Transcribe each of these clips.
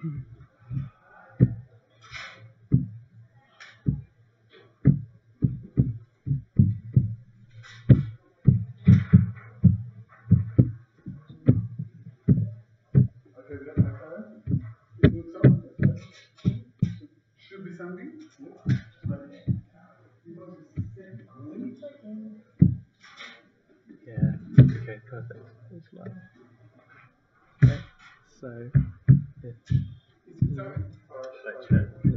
Should be something. Yeah, okay, perfect. It's live. Okay, so, yeah.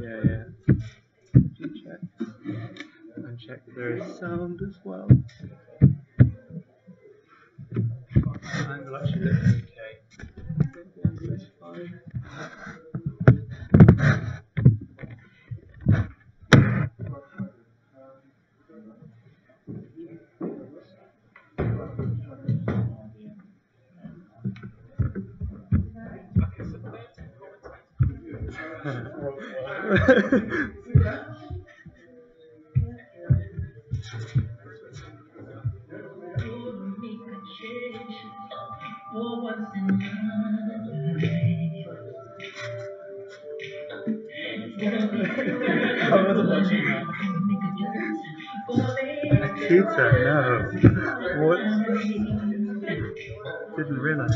Yeah. Check. And check there is sound as well. Angle actually looks okay. The angle is fine. I wasn't watching that. Akita, no. What? Didn't realise.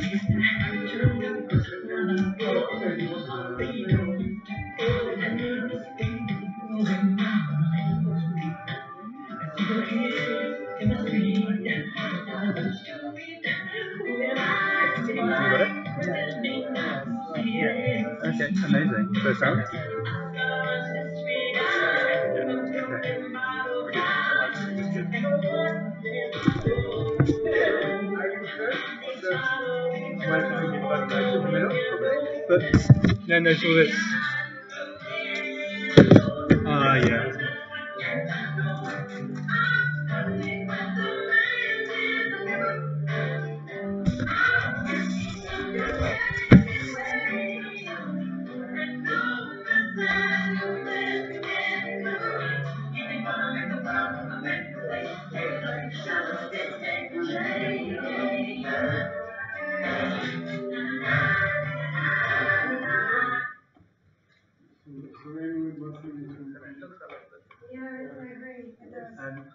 You got it? Yeah. Okay, amazing. So sound? But then there's all this. Yeah.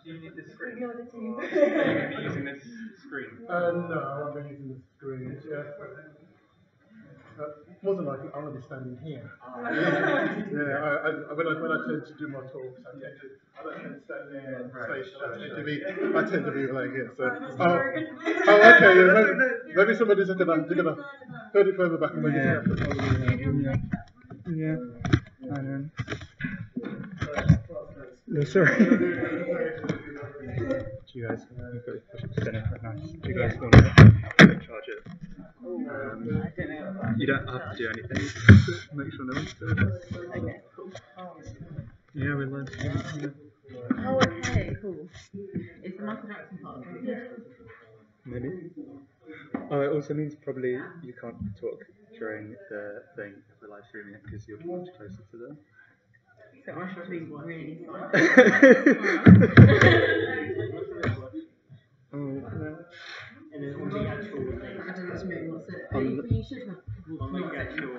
Do you need this screen? Will you be using this screen? No, I won't be using the screen. More than likely, I'm going to be standing here. When I tend to do my talks, I don't tend to stand there and station. I tend to be like here. So, okay. Maybe somebody's going to hold it further back and maybe Yeah. I know. Yeah, sorry. Do you guys, you've got your push-up spinner, nice. Do you guys want to charge it? You don't have to do anything. Make sure no one's doing it. Okay, cool. Yeah, we're live streaming. Yeah. Oh, okay, cool. Is the Michael Jackson part of it? Maybe. Oh, it also means probably you can't talk during the thing if we're live streaming it because you're much closer to the. So I should be really fun. Oh, And then on the actual thing, I don't know what's it. You should have on the actual.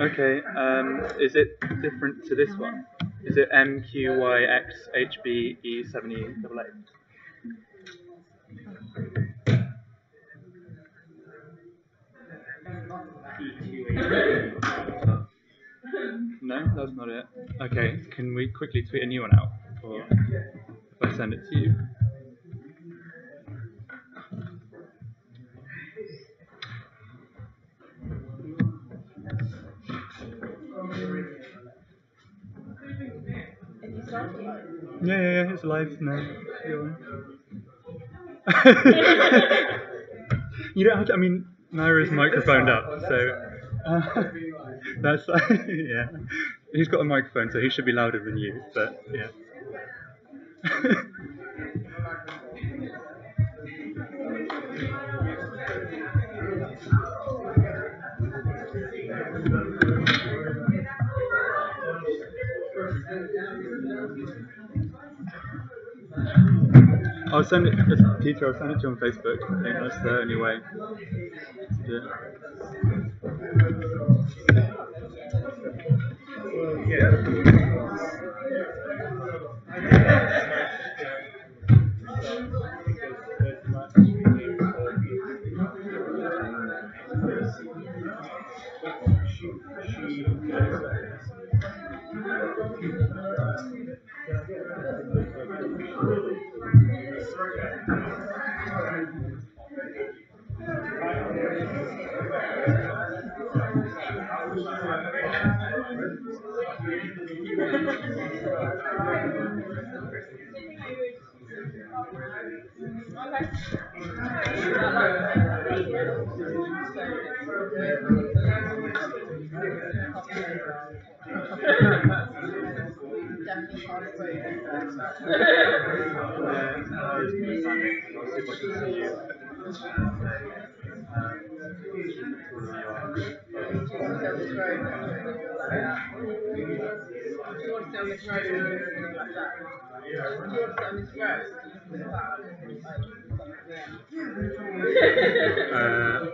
okay, is it different to this one? Is it MQYXHBE7E88? No, that's not it. Okay, can we quickly tweet a new one out? Or if I send it to you? Yeah, it's live now. You don't have to, I mean, Nira's microphoned up, so that's, yeah. He's got a microphone, so he should be louder than you, but yeah. I'll send it, Peter, I'll send it to you on Facebook. I think that's the only way to do it.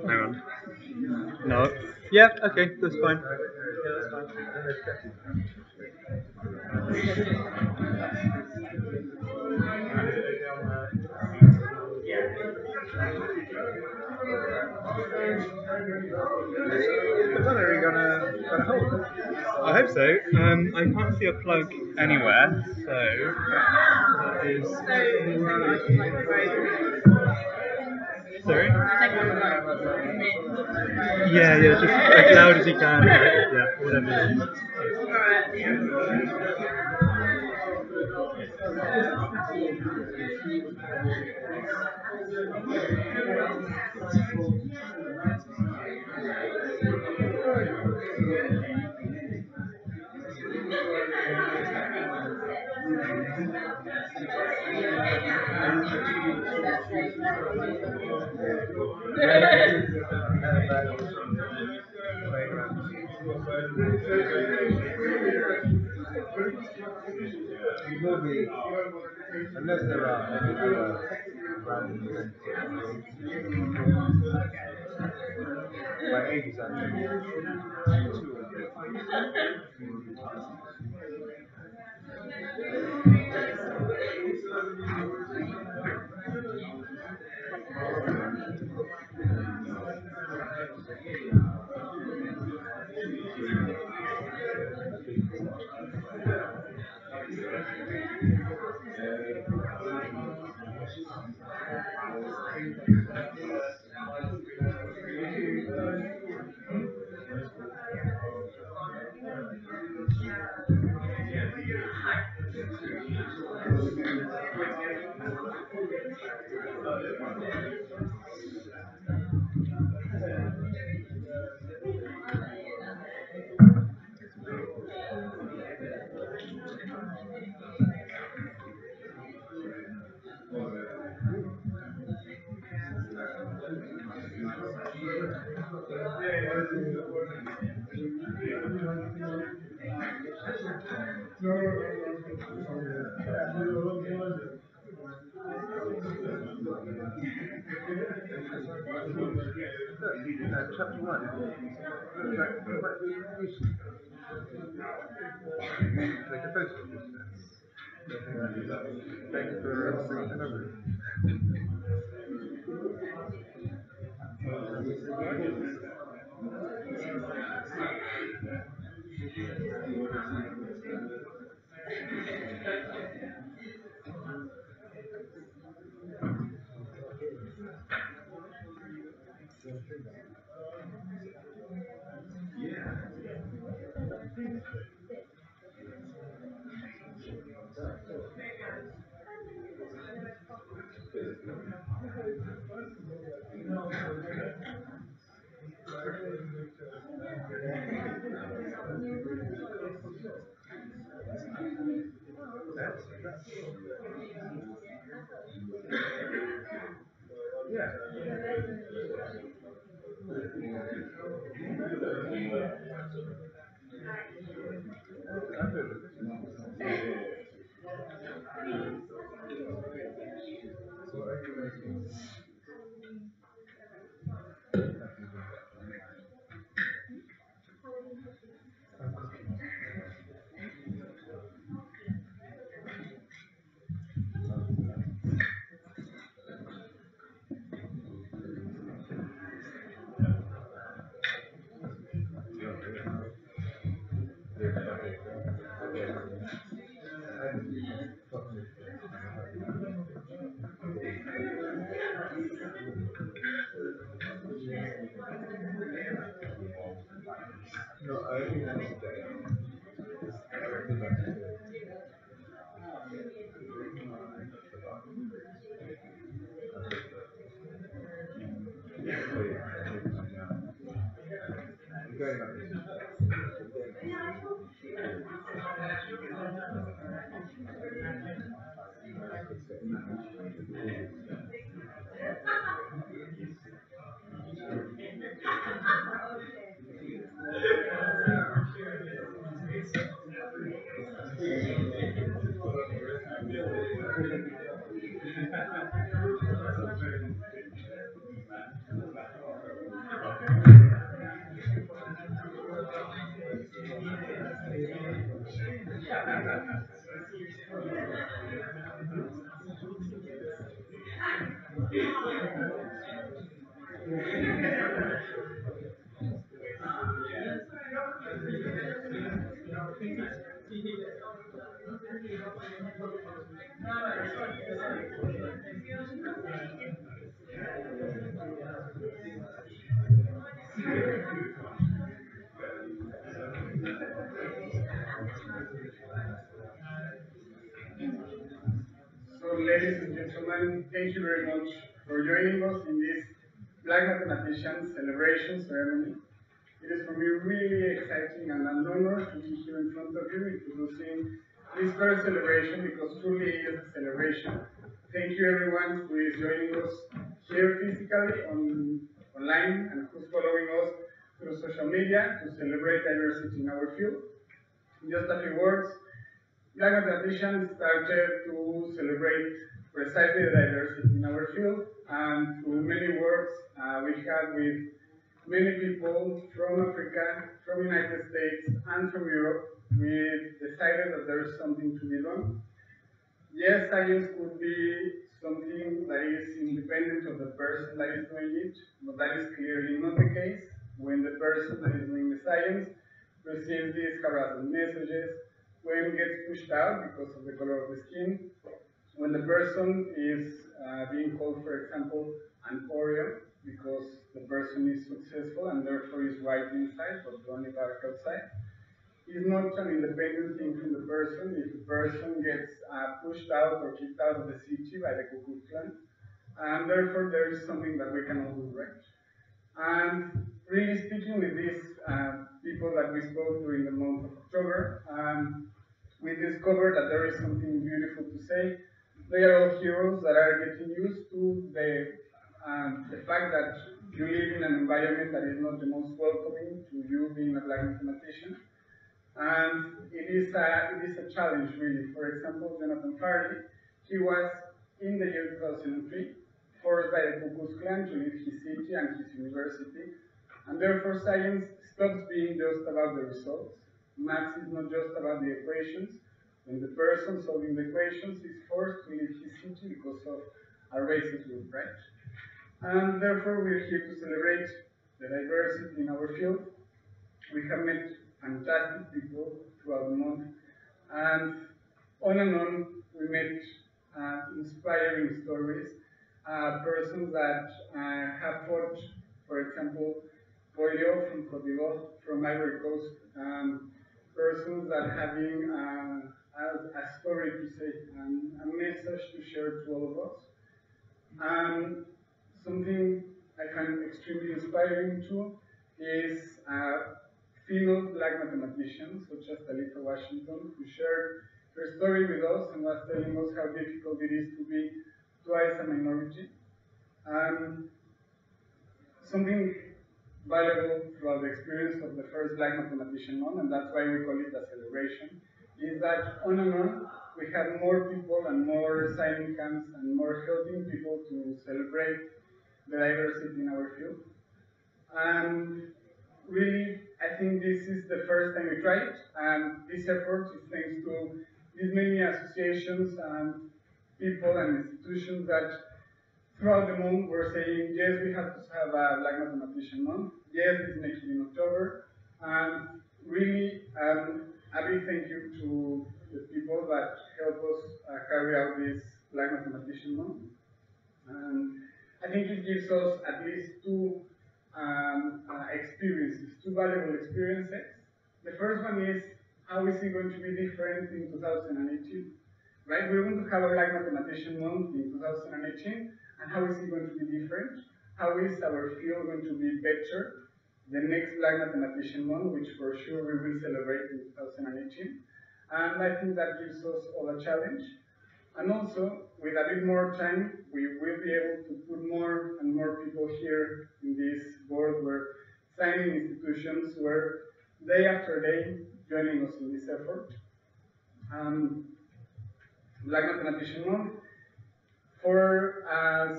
Hang on. No. Yeah, okay, that's fine. I hope so. I can't see a plug anywhere, so that is. Sorry? Yeah, just as loud as you can. Yeah, whatever. Unless there are any other random events. My age is actually 2. Chapter 1. Take a photo of this. Thank you for another. No, I think that's today. So, ladies and gentlemen, thank you very much for joining us in this Black Mathematician celebration ceremony. It is for me really exciting and an honor to be here in front of you introducing this first celebration, because truly it is a celebration. Thank you everyone who is joining us here physically online and who's following us through social media to celebrate diversity in our field. In just a few words, Black Mathematician started to celebrate precisely the diversity in our field, and through many works we had with many people from Africa, from the United States, and from Europe, we decided that there is something to be done. Yes, science could be something that is independent of the person that is doing it, but that is clearly not the case when the person that is doing the science receives these harassment messages, when it gets pushed out because of the color of the skin, when the person is being called, for example, an Oreo, because the person is successful and therefore is white inside but only dark outside. It's not an independent thing from the person. If the person gets pushed out or kicked out of the city by the Ku Klux Klan, and therefore there is something that we can all do right. And really speaking with these people that we spoke during the month of October, we discovered that there is something beautiful to say. They are all heroes that are getting used to the fact that you live in an environment that is not the most welcoming to you being a Black mathematician. And it is a challenge, really. For example, Jonathan Farley, he was in the year 2003 forced by the Ku Klux Klan to leave his city and his university, and therefore science stops being just about the results. Maths is not just about the equations. When the person solving the equations is forced to leave his city because of a racist group, right? And therefore we're here to celebrate the diversity in our field. We have met fantastic people throughout the month, and on we met inspiring stories, persons that have fought, for example, polio from Cote d'Ivoire, from Ivory Coast, persons that having a story to say, a message to share to all of us. Something I find extremely inspiring too is female Black mathematicians such as Talitha Washington, who shared her story with us and was telling us how difficult it is to be twice a minority. Something valuable throughout the experience of the first Black Mathematician Month, and that's why we call it a celebration, is that on and on we have more people and more signing hands and more helping people to celebrate the diversity in our field. And really, I think this is the first time we try it, and this effort is thanks to these many associations and people and institutions that throughout the month were saying, yes, we have to have a Black Mathematician Month, yes, let's make it in October, and really a big thank you to the people that help us carry out this Black Mathematician Month. I think it gives us at least two valuable experiences. The first one is, how is it going to be different in 2018? Right? We're going to have a Black Mathematician Month in 2018, and how is it going to be different? How is our field going to be better the next Black Mathematician Month, which for sure we will celebrate in 2018? And I think that gives us all a challenge. And also, with a bit more time, we will be able to put more and more people here in this board, where signing institutions were day after day joining us in this effort. Black Mathematician Month. For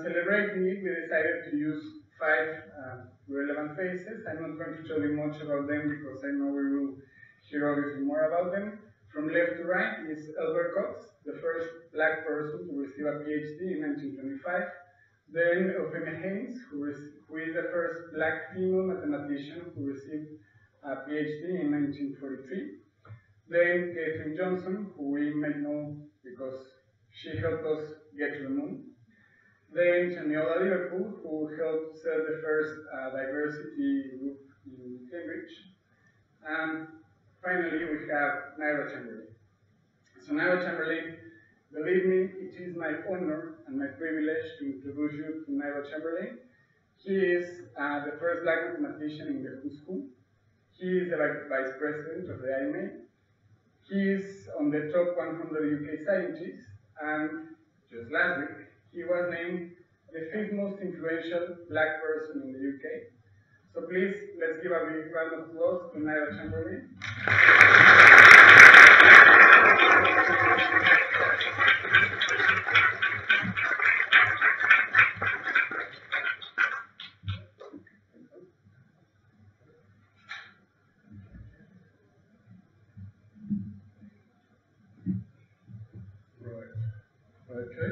celebrating it, we decided to use 5 relevant faces. I'm not going to tell you much about them because I know we will hear obviously more about them. From left to right is Albert Cox, the first Black person to receive a PhD in 1925. Then Euphemia Haynes, who is the first Black female mathematician who received a PhD in 1943. Then Catherine Johnson, who we may know because she helped us get to the moon. Then Chaniola Liverpool, who helped set the first diversity group in Cambridge. And finally, we have Nira Chamberlain. So Nira Chamberlain, believe me, it is my honor and my privilege to introduce you to Nira Chamberlain. He is the first Black mathematician in the Who School. He is the vice president of the IMA. He is on the top 100 UK scientists, and just last week, he was named the 5th most influential Black person in the UK. So please, let's give a big round of applause to Nira Chamberlain. Okay,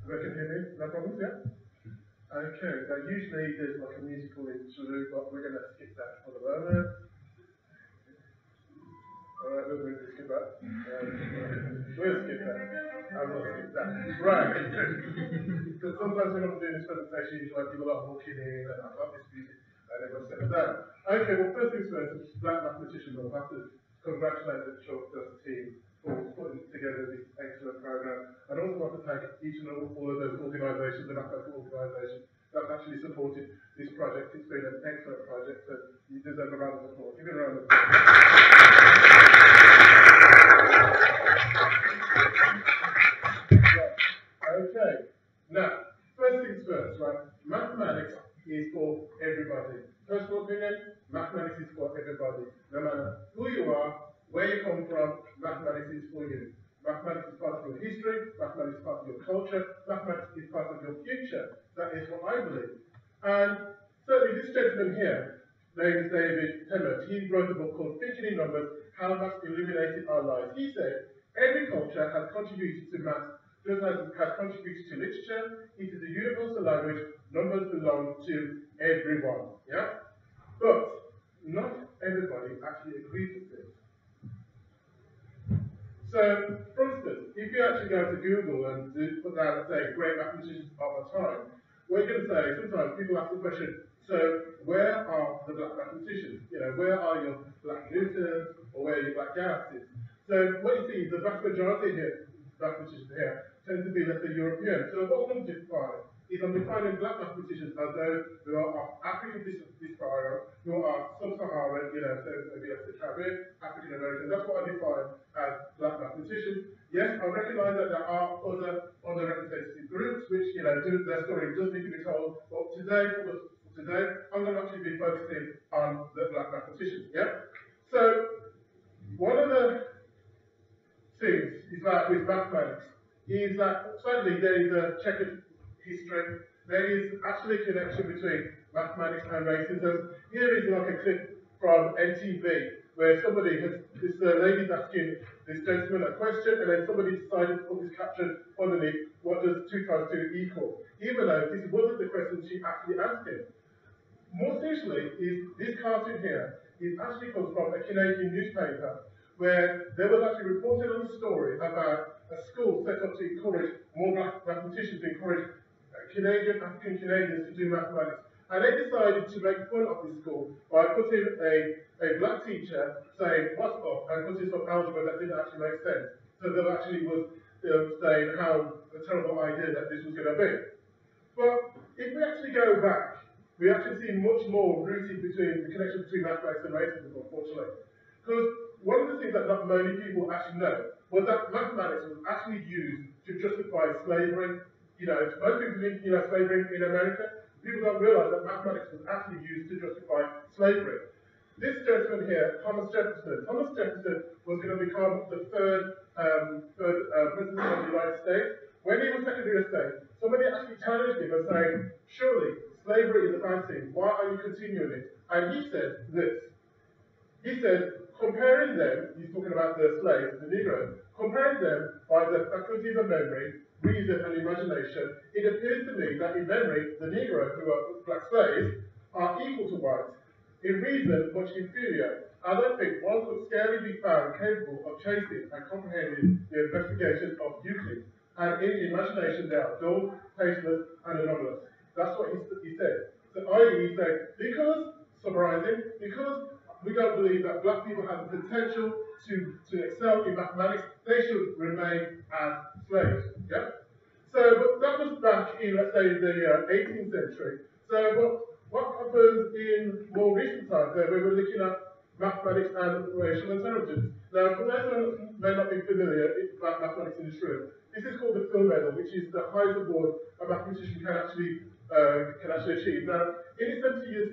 everyone can hear me? No problems, yeah? Okay, now usually there's like a musical interlude, but we're going to skip that for the moment. Alright, we'll skip that. We'll skip that. I will skip that. Right. Because sometimes when I'm doing this presentation, you like people are walking in and I've got this music and everyone's settled down. Okay, well, first things first, Black Mathematician Month. I have to congratulate the Chalk Dust team for putting together this excellent program, and also want to thank each and all of those organisations, the mathematical organisations, that actually supported this project. It's been an excellent project, and you deserve a round of applause. Give it a round of applause. Okay, now, first things first, right? Mathematics is for everybody. Personal opinion, mathematics is for everybody. No matter who you are, where you come from, mathematics is for you. Mathematics is part of your history, mathematics is part of your culture, mathematics is part of your future. That is what I believe. And certainly this gentleman here, named David Tennant, he wrote a book called Thinking in Numbers, How Maths Illuminated Our Lives. He said, every culture has contributed to maths, just as it has contributed to literature. It is a universal language. Numbers belong to everyone. Yeah? But not everybody actually agrees with this. So, for instance, if you actually go to Google and put down, say, great mathematicians of our time, what you're going to say, sometimes people ask the question, so where are the Black mathematicians? You know, where are your Black Newtons, or where are your Black Gausses? So what you see is the vast majority here, mathematicians here, tend to be, let's say, European. So what I'm going to define is I'm defining Black mathematicians as those who are African diaspora, who are sub-Saharan, you know, so maybe let's say Caribbean, African American. That's what I define as Black mathematicians. Yes, I recognise that there are other underrepresented groups which, you know, their story does need to be told. But today, I'm going to actually be focusing on the Black mathematicians. Yeah. So one of the things is that with mathematics is that certainly there is a checkered history. There is actually a connection between mathematics and racism. Here is like a clip from NTV where somebody has, this lady's asking this gentleman a question, and then somebody decided to put this caption underneath, what does 2 times 2 equal? Even though this wasn't the question she actually asked him. More seriously, is this cartoon here is actually comes from a Canadian newspaper where there was actually reported on a story about a school set up to encourage more Black mathematicians, to encourage African Canadians to do mathematics. And they decided to make fun of this school by putting a black teacher saying, what's up, and putting some algebra that didn't actually make sense. So that actually was saying how a terrible idea that this was going to be. But if we actually go back, we actually see much more rooted between the connection between mathematics and racism, unfortunately. Because one of the things that not many people actually know was that mathematics was actually used to justify slavery. You know, most people think, slavery in America. People don't realize that mathematics was actually used to justify slavery. This gentleman here, Thomas Jefferson was going to become the third president of the United States. When he was Secretary of State, somebody actually challenged him and saying, surely slavery is a bad thing, why are you continuing it? And he said this. He said, comparing them, he's talking about the slaves, the Negroes, comparing them by the faculties of memory, reason and imagination, it appears to me that in memory, the Negroes, who are black slaves, are equal to whites. In reason, much inferior. I don't think one could scarcely be found capable of chasing and comprehending the investigation of Euclid. And in imagination, they are dull, tasteless, and anomalous. That's what he said. So i.e. he said, because we don't believe that black people have the potential to excel in mathematics, they should remain as slaves. Yeah? So but that was back in, let's say, the 18th century. So what happens in more recent times, where we were looking at mathematics and racial intelligence. Now, for those who may not be familiar about mathematics in this room, this is called the Phil Medal, which is the highest award a mathematician can actually achieve. Now, in its 70 years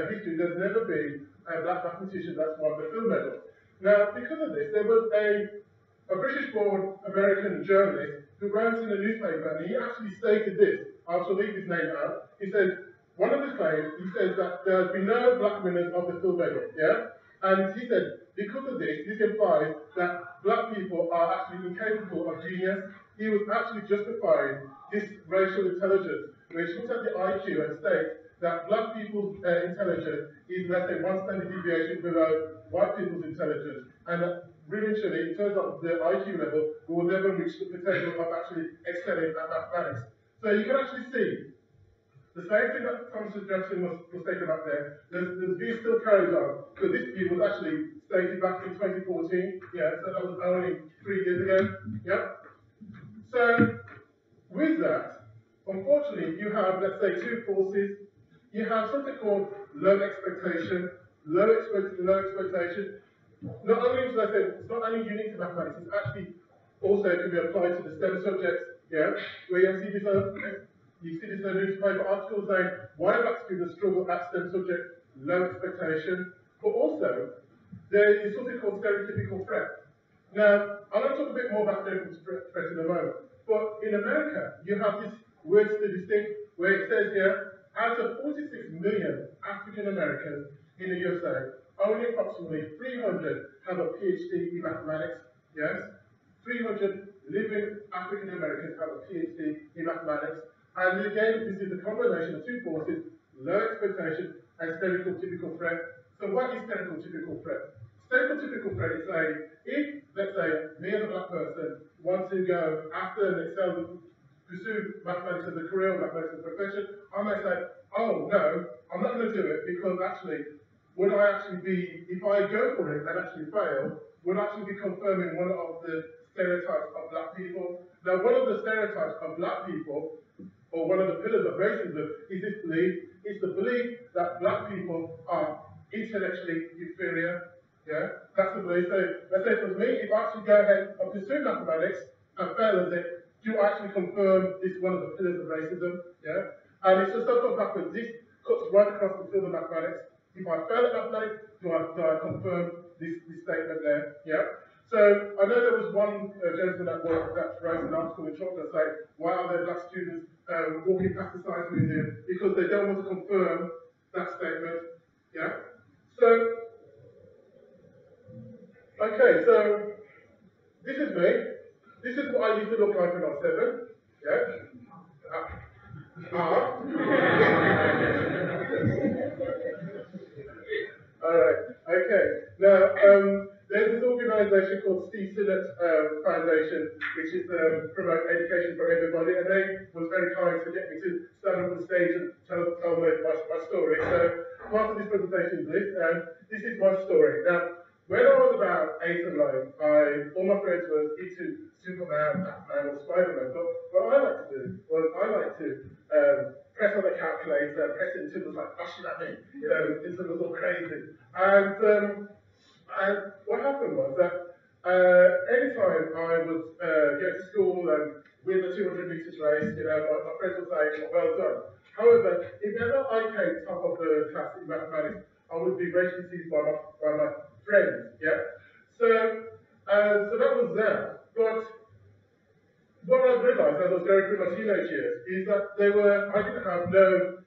history, there's never been a black mathematician that's won the Phil Medal. Now, because of this, there was a British-born American journalist who wrote in a newspaper, and he actually stated this. I'll leave his name out. He said, one of his claims, he says that there has been no black winners of the Phil Medal, yeah? And he said, because of this implies that black people are actually incapable of genius. He was actually justifying this racial intelligence, which looks at the IQ and states that black people's intelligence is, let's say, one standard deviation below white people's intelligence. And that eventually, in terms of the IQ level, we will never reach the potential of actually excelling at mathematics. So you can actually see the same thing that Thomas Jefferson was taken up there. The view still carries on, because this view was actually stated back in 2014. Yeah, so that was only 3 years ago. Yeah. So with that, unfortunately, you have, let's say, two forces. You have something called low expectation, low expectation. Not only, as I said, it's not only unique to mathematics, it's actually also can be applied to the STEM subjects. Yeah, where you see this. You see this in a newspaper article saying why black students struggle at STEM subjects, low expectation, but also there is something called stereotypical threat. Now, I'm going to talk a bit more about stereotypical threat in a moment, but in America, you have this weird statistic where it says here, out of 46 million African Americans in the USA, only approximately 300 have a PhD in mathematics, yes? 300 living African Americans have a PhD in mathematics. And again, this is a combination of two forces, low expectation and stereotypical threat. So what is stereotypical threat? Stereotypical threat is saying, if, let's say, me as a black person want to go after and excel, pursue mathematics as a career, mathematics as a profession, I may say, oh no, I'm not going to do it because actually, would I actually be, if I go for it and actually fail, would I actually be confirming one of the stereotypes of black people? Now, one of the stereotypes of black people, or one of the pillars of racism, is this belief. It's the belief that black people are intellectually inferior. Yeah, that's the belief. So let's say for me, if I actually go ahead and pursue mathematics and fail at it, do I actually confirm this one of the pillars of racism? Yeah, and it's just so backwards. This cuts right across the field of mathematics. If I fail at mathematics, do I confirm this statement there? Yeah. So I know there was one gentleman that wrote an article in Chocolate saying, why are there black students walking past the science museum? Because they don't want to confirm that statement. Yeah. So, okay, so this is me. This is what I used to look like when I was 7. Yeah. All right. Okay. Now, there's this organisation called Steve Sinnott Foundation, which is promote education for everybody, and they was very kind to get me to stand up on stage and tell my story. So part of this presentation is this, and this is my story. Now, when I was about 8 or 9, all my friends were into Superman, Batman, or Spider-Man, but what I like to do was I like to press on the calculator, press it until it was like flashing at me, until it was all crazy. And what happened was that anytime I would get to school and win the 200 meters race, my friends would say, well done. However, if ever I came top of the class in mathematics, I would be racially teased by my friends, yeah? So that was that. But what I realised as I was going through my teenage years is that I didn't have no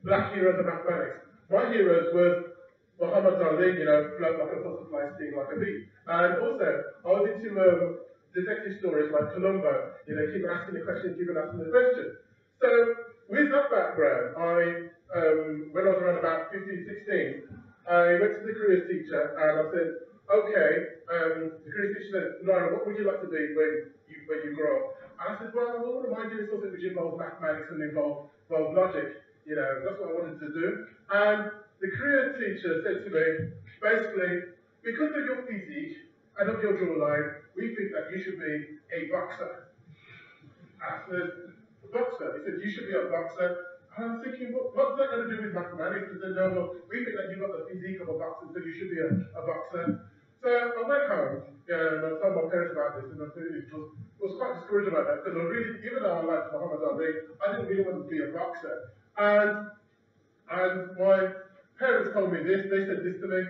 black heroes of mathematics. My heroes were Muhammad Ali, float like a butterfly, sting like a bee. And also, I was into detective stories like Columbo, keep asking the question, keep asking the question. So, with that background, when I was around about 15, 16, I went to the careers teacher and I said, okay, the careers teacher said, Nira, what would you like to be when you grow up? And I said, well, I wouldn't mind doing something which involves mathematics and involve logic. That's what I wanted to do. And the career teacher said to me, basically, because of your physique and of your jawline, we think that you should be a boxer. I said, a boxer? He said, you should be a boxer. And I'm thinking, what's that going to do with mathematics? He said, no, well, we think that you've got the physique of a boxer, so you should be a boxer. So I went home and I told my parents about this, and I was quite discouraged about that, because even though I liked Muhammad Ali, I didn't really want to be a boxer. And my parents told me this, they said this to me,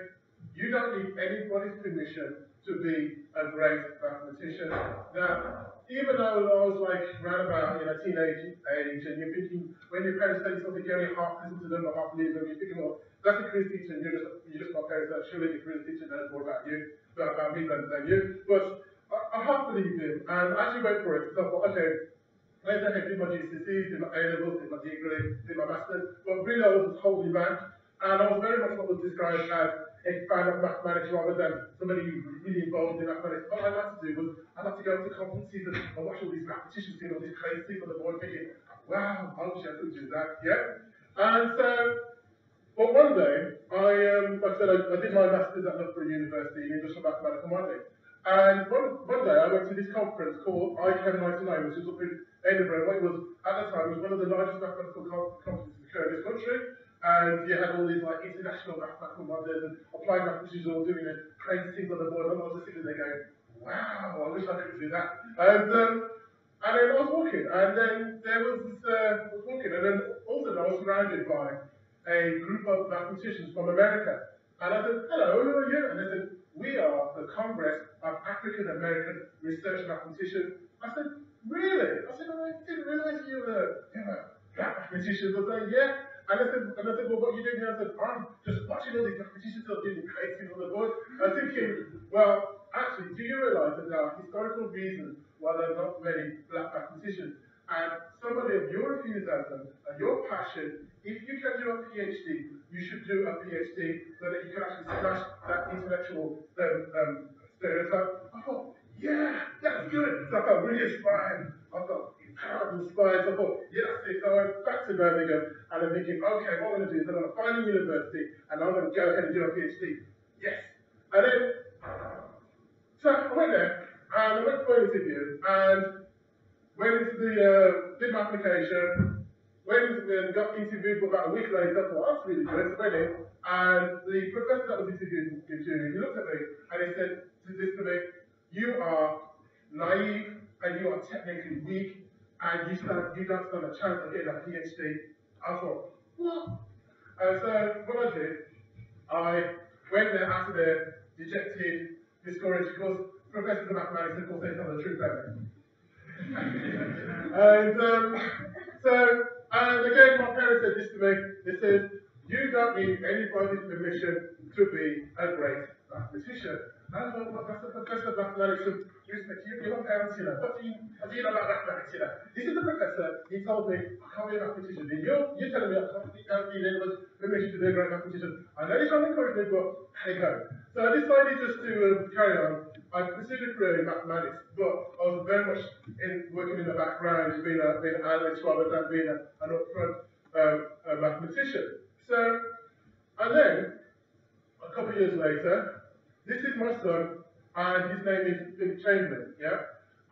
you don't need anybody's permission to be a great mathematician. Now, even though I was around about teenage age, and you're thinking, when your parents tell you something, you only half listen to them or half believe them, you're thinking, well, that's a careers teacher, and you're just my parents, that surely the careers teacher knows more about me than you. But I half believed him, and I actually went for it. So I thought, okay, let's say I did my GCSEs, did my A-levels, did my degree, did my masters, but really I was holding back, and I was very much what was described as a fan of mathematics rather than somebody who's really involved in mathematics. What I like to do was, I like to go to conferences and watch all these mathematicians doing all these crazy things on the board, thinking, wow, I wish I could do that, yeah? And so, but one day, like I said, I did my masters at Loughborough University in English and Mathematical Modelling. And one day I went to this conference called ICAM 99, which was up in Edinburgh. What it was, at the time, it was one of the largest mathematical conferences to occur in this country. And you had all these international mathematical modelers and applied mathematicians all doing crazy things on the board. And I was just sitting there going, wow, I wish I could do that. And then I was walking, and then there was this, I was walking, and then all of a sudden I was surrounded by a group of mathematicians from America. And I said, hello, who are you? And they said, we are the Congress of African American Research Mathematicians. I said, really? I said, I didn't realize you were black mathematicians. I said, yeah. And I said, well, what are you doing here? I said, I'm just watching all these mathematicians who are doing crazy things on the board. I was thinking, well, actually, do you realize that there are historical reasons why there are not many black mathematicians? And somebody of your enthusiasm and your passion, if you can do a PhD, you should do a PhD so that you can actually smash that intellectual stereotype. I thought, yeah, that's good. So I felt really inspired. I felt inspired. So I thought, yeah, that's it. So I went back to Birmingham and I'm thinking, okay, what I'm going to do is I'm going to find a university and I'm going to go ahead and do a PhD. Yes. And then, so I went there and I went for an interview and went into did my application, went into and got interviewed for about a week later. I thought, that's really good. So I went in and the professor that was interviewing me, he looked at me and he said this to me, you are naive and you are technically weak and you don't stand a chance of getting a PhD. I thought, what? And so what I did, I went there after there, dejected, discouraged, because professors of mathematics, of course, they tell the truth, don't they? And again, my parents said this to me. They said, you don't need anybody's permission to be a great mathematician. And I thought, well, that's a professor of mathematics, and you're my parents, what do you know about mathematics, This is the professor, he told me, I can't be a mathematician. And you're telling me I can't be permission to be a great mathematician. I know you're trying to encourage me, but hey go. So I decided just to carry on. I pursued a career in mathematics, but I was very much working in the background, being an analyst rather than being an upfront mathematician. So, and then, a couple of years later, this is my son, and his name is Nira Chamberlain, yeah?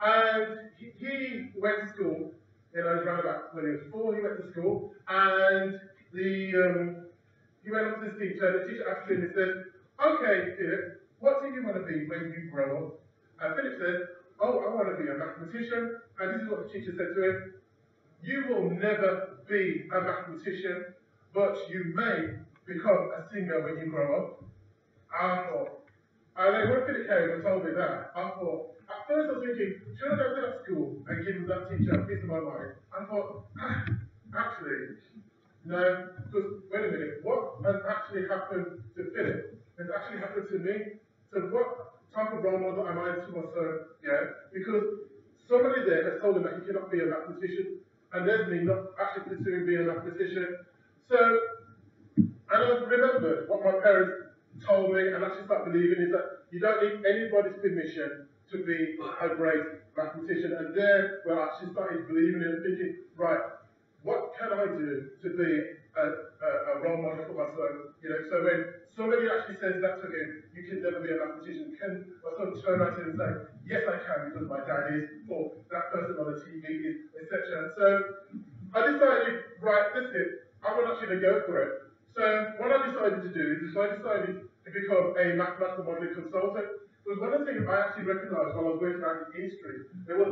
And he went to school, you know, around about when he was 4, he went to school, and he went up to his teacher, and the teacher asked him, he said, okay, Philip, what do you want to be when you grow up? And Philip said, oh, I want to be a mathematician, and this is what the teacher said to him, you will never be a mathematician, but you may become a singer when you grow up. I thought, and then when Philip came and told me that, I thought, at first I was thinking, should I go to that school and give that teacher a piece of my mind? I thought, actually, no, because wait a minute, what has actually happened to Philip has actually happened to me. So what type of role model am I to my son? Yeah, because somebody there has told him that he cannot be a mathematician, and there's me not actually pursuing being a mathematician. So, and I remembered what my parents told me, and actually started believing, is that you don't need anybody's permission to be a great mathematician. And there, well, I actually started believing it and thinking, right, what can I do to be a role model for my son? You know, so when somebody actually says that to him, you can never be a mathematician, can my son turn around to him and say, yes, I can, because my dad is, or that person on the TV is, etc. So I decided, right, that's it, I'm not actually going to go for it. So what I decided to do is I decided to become a mathematical modeling consultant. Because one of the things I actually recognised while I was working out in industry, there were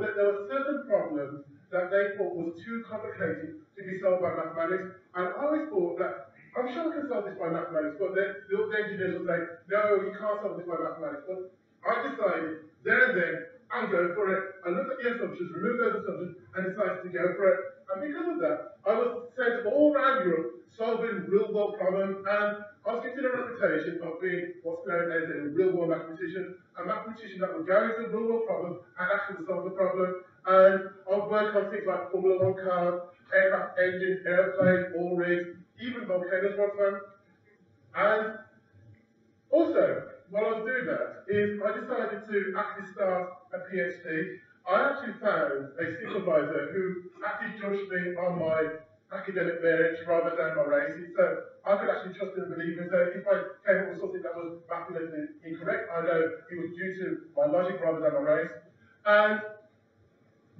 certain problems that they thought was too complicated to be solved by mathematics. And I always thought that, I'm sure I can solve this by mathematics, but the engineers would say, no, you can't solve this by mathematics. But I decided, there and then, I'll go for it. I looked at the assumptions, removed those assumptions, and decided to go for it. And because of that, I was sent all around Europe solving real-world problems, and I was given a reputation of being what's known as a real-world mathematician, a mathematician that would go into real-world problems and actually solve the problem. And I'll work on things like Formula 1 cars, aircraft engines, airplanes, oil rigs, even volcanoes one time. And also, while I was doing that, is I decided to actually start a PhD. I actually found a supervisor who actually judged me on my academic merit rather than my race. So I could actually trust and believe him. So if I came up with something that was mathematically incorrect, I know it was due to my logic rather than my race. And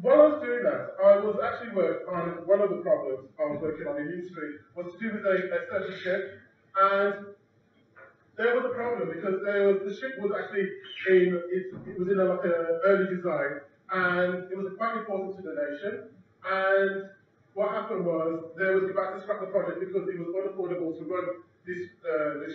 while I was doing that, I was actually working on one of the problems I was working on in industry was to do with a certain ship. And there was a problem because the ship was actually it was in like an early design, and it was quite important to the nation. And what happened was they was about to scrap the project because it was unaffordable to run this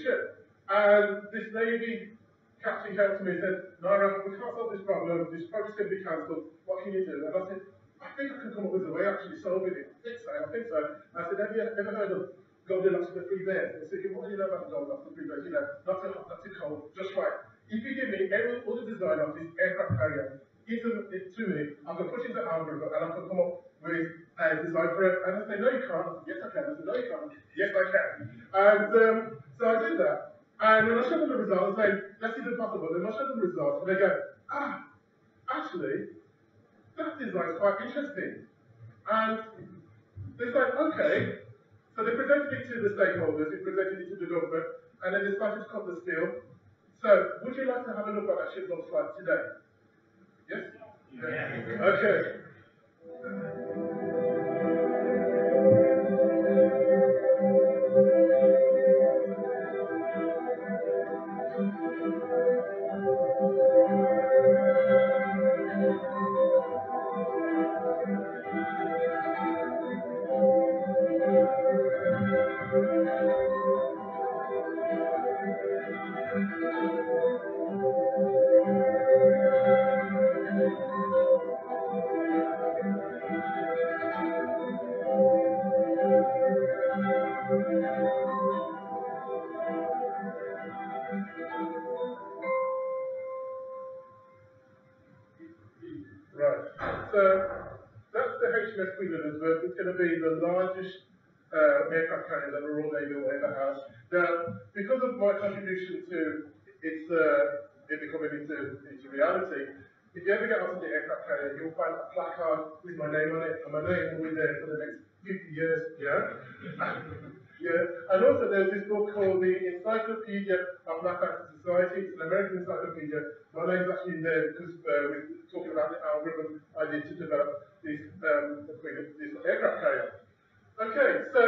ship. And this Navy captain came to me and said, Nira, we can't solve this problem. This project's going to be cancelled. What can you do? And I said, I think I can come up with a way of actually solving it. I think so. I said, have you ever heard of Goldilocks and the Three Bears? And I said, what do you know about the Goldilocks and the Three Bears? You know, not too hot, not too cold, just right. If you give me all the design of this aircraft carrier, give it to me, I can put it into algorithm and I can come up with a design for it. And I say, no you can't. I said, yes I can. I said, no you can't. Yes I can. And so I did that. And when I showed them the results, I said, that's even possible. And I showed them the results and they go, actually, that design is quite interesting. And they said, okay. So they presented it to the stakeholders, they presented it to the government, and then they started to cut the steel. So, would you like to have a look at what that ship looks like today? Yes? Yeah. Okay. Right. So that's the HMS Queen Elizabeth. It's going to be the largest aircraft carrier that the Royal Navy will ever have. Now, because of my contribution to it becoming into reality, if you ever get onto the aircraft carrier, you'll find a placard with my name on it, and my name will be there for the next 50 years, yeah. And also there's this book called the Encyclopedia of Mathematical Society. It's an American encyclopedia. My name's actually in there because we're talking about the algorithm I did to develop this aircraft carrier. Okay, so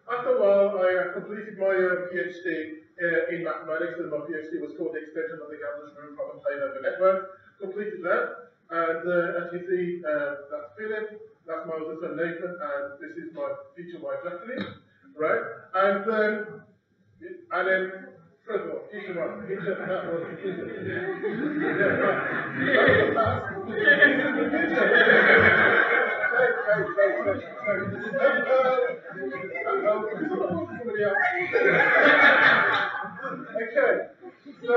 after a while I completed my PhD in mathematics, and my PhD was called The Extension of the Gambler's Room Problem Plane Over Network. Completed that, and as you see, that's Philip. That's my other son Nathan, and this is my future wife Jacqueline, right? And then first of all, future wife, that was the future. Yeah, right. That was the past. Somebody else. Okay, so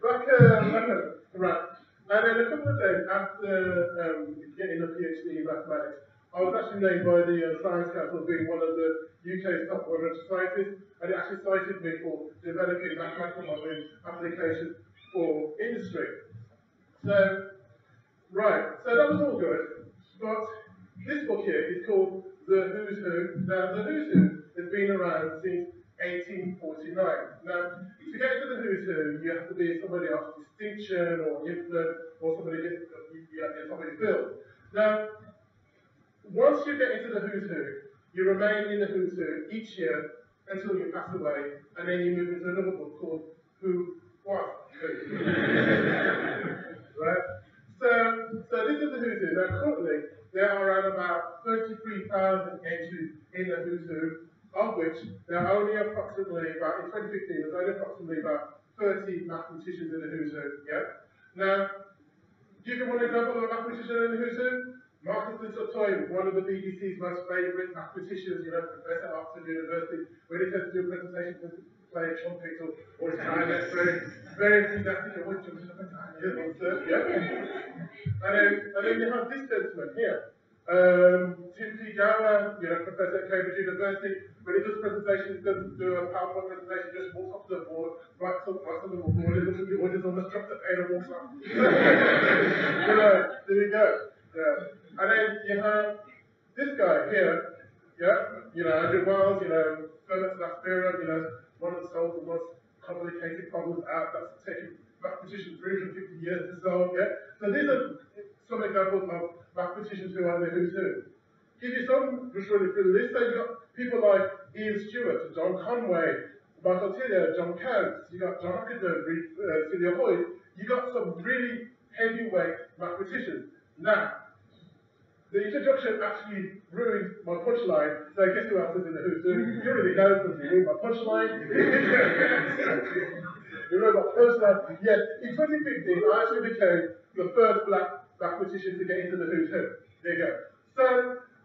back right. And then a couple of days after getting a PhD in mathematics, I was actually named by the Science Council being one of the UK's top 100 scientists, and it actually cited me for developing mathematical modelling applications for industry. So, right, so that was all good, but this book here is called The Who's Who. Now, The Who's Who has been around since 1849. Now, to get into the Who's Who, you have to be somebody of distinction or influence, or somebody in somebody's field. Now, once you get into the Who's Who, you remain in the Who's Who each year until you pass away, and then you move into another book called Who Was Who. Right? So this is the Who's Who. Now, currently, there are around about 33,000 entries in the Who's Who, of which there are only approximately about, in 2015, there's only approximately about 30 mathematicians in the Who's Who, yeah? Now, give you one example of a mathematician in the Who's Who. Marcus de Sautoy, one of the BBC's most favourite mathematicians, Professor at Oxford University, when he says to do a presentation to play a trumpet or his clarinet, very enthusiastic, and always jumps up and down, yeah? And then you have this gentleman here. Tim P. Gower, Professor at Cambridge University, when he does presentations, he doesn't do a PowerPoint presentation, he just walks up to the board, writes on the board, he looks at the audience, almost drops the pen and walks up. There you go. Yeah. And then you have this guy here, Andrew Wiles, Fermat Laspera, one of the solved the most complicated problems out that's taken mathematicians 350 years to solve, yeah? So these are some examples of mathematicians who are the Who's Who. Give you some just really through the list. So you've got people like Ian Stewart, John Conway, Michael Tiller, John Coates, you got John Ockenberg, Celia Hoyt. You got some really heavyweight mathematicians. Now, the introduction actually ruined my punchline, so guess who else is in the Who's Who? You already know because you ruined my punchline. You know my punchline. Yes, in 2015, I actually became the first black mathematician to get into the Who's Who. There you go. So,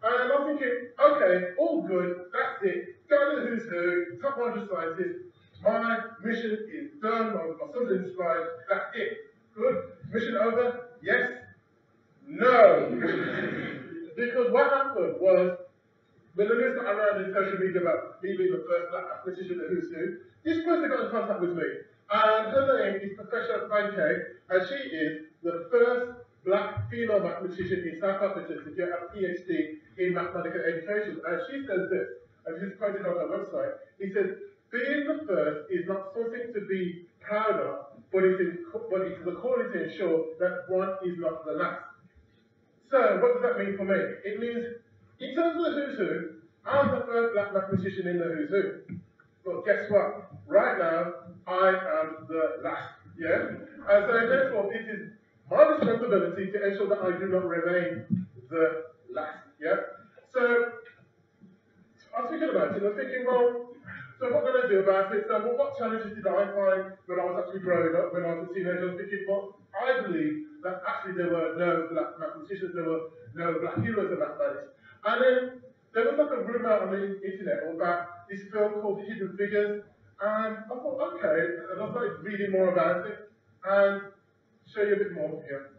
and I'm thinking, okay, all good, that's it. Go to the Who's Who, top 100 scientists. My mission is done, my son's inspired, that's it. Good. Mission over? Yes? No. Because what happened was, when the news got around in social media about me being the first black mathematician at Who's Who, this person got in contact with me. And her name is Professor Banke, and she is the first black female mathematician in South Africa to get a PhD in mathematical education. And she says this, and this is quoted on her website. He says, being the first is not something to be proud of, but it is the calling to ensure that one is not the last. So, what does that mean for me? It means, in terms of the Who's Who, I'm the first black mathematician in the Who's Who. But guess what? Right now, I am the last. Yeah? And so, therefore, it is my responsibility to ensure that I do not remain the last. Yeah? So, I was thinking about it, I was thinking, well, so what can I do about it? So, what challenges did I find when I was actually growing up, when I was a teenager? I was thinking, well, I believe that actually there were no black mathematicians, there were no black heroes of mathematics. And then there was like a rumor on the internet about this film called Hidden Figures, and I thought, okay, and I started reading more about it, and show you a bit more here.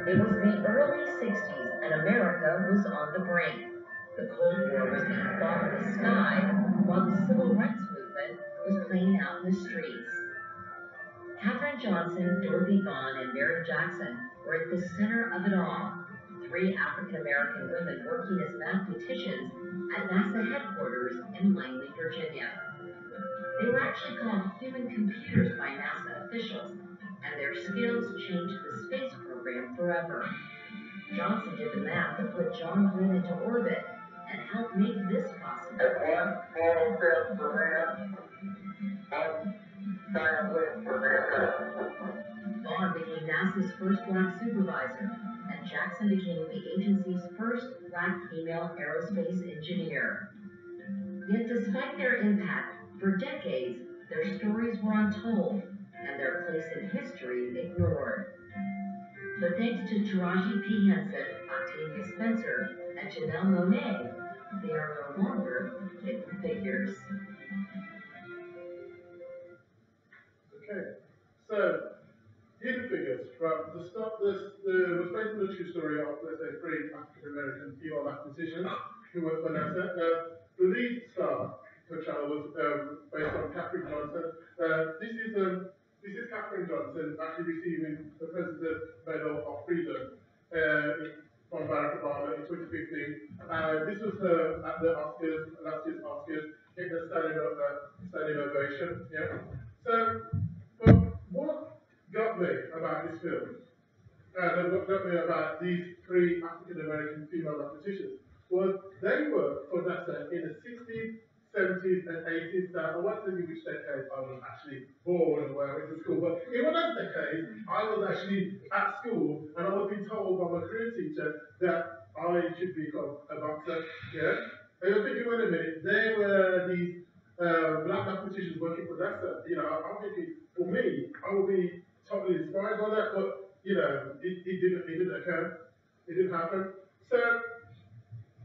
It was the early 60s and America was on the brink. The Cold War was being fought in the sky, while the civil rights movement was playing out in the streets. Katherine Johnson, Dorothy Vaughan, and Mary Jackson were at the center of it all. 3 African-American women working as mathematicians at NASA headquarters in Langley, Virginia. They were actually called human computers by NASA officials, and their skills changed the space program forever. Johnson did the math that put John Glenn into orbit and helped make this possible. One small step for man, one giant leap for mankind. Vaughan became NASA's first black supervisor, and Jackson became the agency's first black female aerospace engineer. Yet despite their impact, for decades, their stories were untold, and their place in history ignored. But thanks to Taraji P. Henson, Octavia Spencer, and Janelle Monáe, they are no longer hidden figures. Okay, so hidden figures. Right, the start. This was based on the true story of, let's say, 3 African-American female mathematicians who worked for NASA. The lead star portrayal was based on Katherine Johnson. This is Katherine Johnson actually receiving the President's Medal of Freedom from Barack Obama in 2015. This was her at the Oscars, last year's Oscars, in the standing ovation. Yeah. So, but what got me about this film, and what got me about these 3 African-American female mathematicians, was they worked for NASA in the 60s, 70s and 80s. Now, I won't tell you which decade I was actually born or where I went to school, but in one of those decades, I was actually at school and I was being told by my career teacher that I should become a boxer. Yeah? And you're thinking, wait a minute, there were these black mathematicians working for NASA. You know, I'm thinking, for me, I would be totally inspired by that, but, you know, it didn't occur. It didn't happen. So,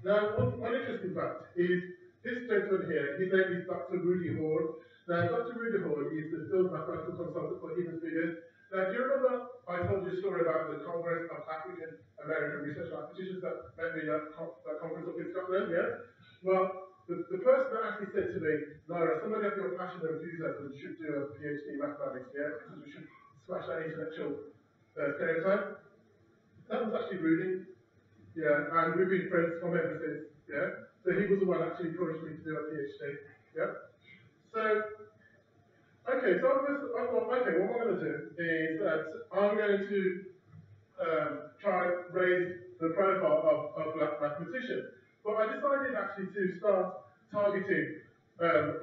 now, one interesting fact is, this gentleman here, his name is Dr. Rudy Hall. Now, Dr. Rudy Hall is the field mathematical consultant for Hidden Figures. Now, do you remember I told you a story about the Congress of African American Research Mathematicians that met me at that conference up in Scotland? Yeah? Well, the person that actually said to me, Nira, somebody of your passion and enthusiasm should do a PhD in mathematics, yeah? Because we should smash that intellectual stereotype. That was actually Rudy. Yeah, and we've been friends from ever since. Yeah? So he was the one that actually encouraged me to do a PhD. Yeah. So, okay. So I thought, okay, what I'm going to do is that I'm going to try and raise the profile of black mathematicians. But I decided actually to start targeting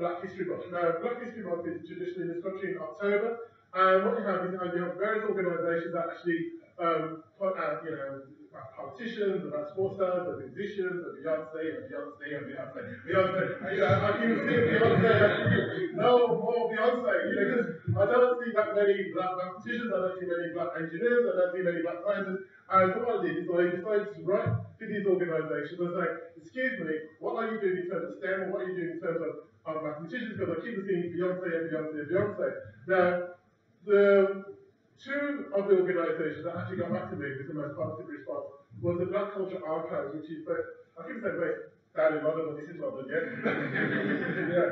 Black History Month. Now, Black History Month is traditionally in this country in October, and what you have is you have various organisations that actually put out, you know, about politicians, about sports stars, and musicians, and Beyonce. You know, I can see Beyonce, no more Beyonce, you know, because I don't see that many black mathematicians, I don't see many black engineers, I don't see many black scientists. And so what I did is I decided to write to these organisations and say, excuse me, what are you doing in terms of STEM, or what are you doing in terms of mathematicians? Because I keep seeing Beyonce and Beyonce and Beyonce. Now, the 2 of the organisations that actually got back to me with the most positive response was the Black Culture Archives, which is, I think they're based down in London, but this is London, yeah? Yeah,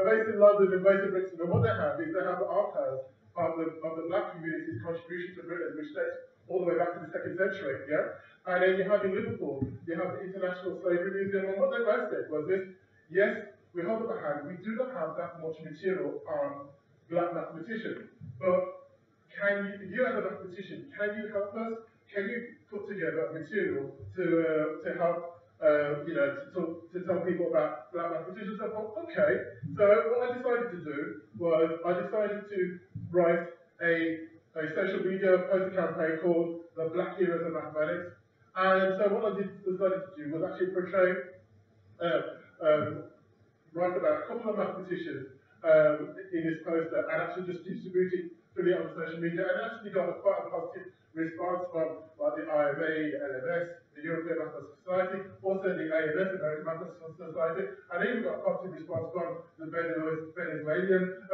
based in London and based in Brixton. And what they have is they have the archives of the black community's contribution to Britain, which dates all the way back to the 2nd century, yeah? And then you have in Liverpool, you have the International Slavery Museum, and what they both said was this: yes, we hold up a hand, we do not have that much material on black mathematicians, but can you as a mathematician, can you help us? Can you put together material to help, you know, to tell people about black mathematicians? I thought, okay. So what I decided to do was I decided to write a social media poster campaign called the Black Heroes of Mathematics. And so what I decided to do was actually portray, write about a couple of mathematicians in this poster and actually just distribute it freely on social media, and actually got quite a positive response from like the IMA, the LMS, the European Mathematical Society, also the AMS, American Mathematical Society, and even got a positive response from the Venezuelan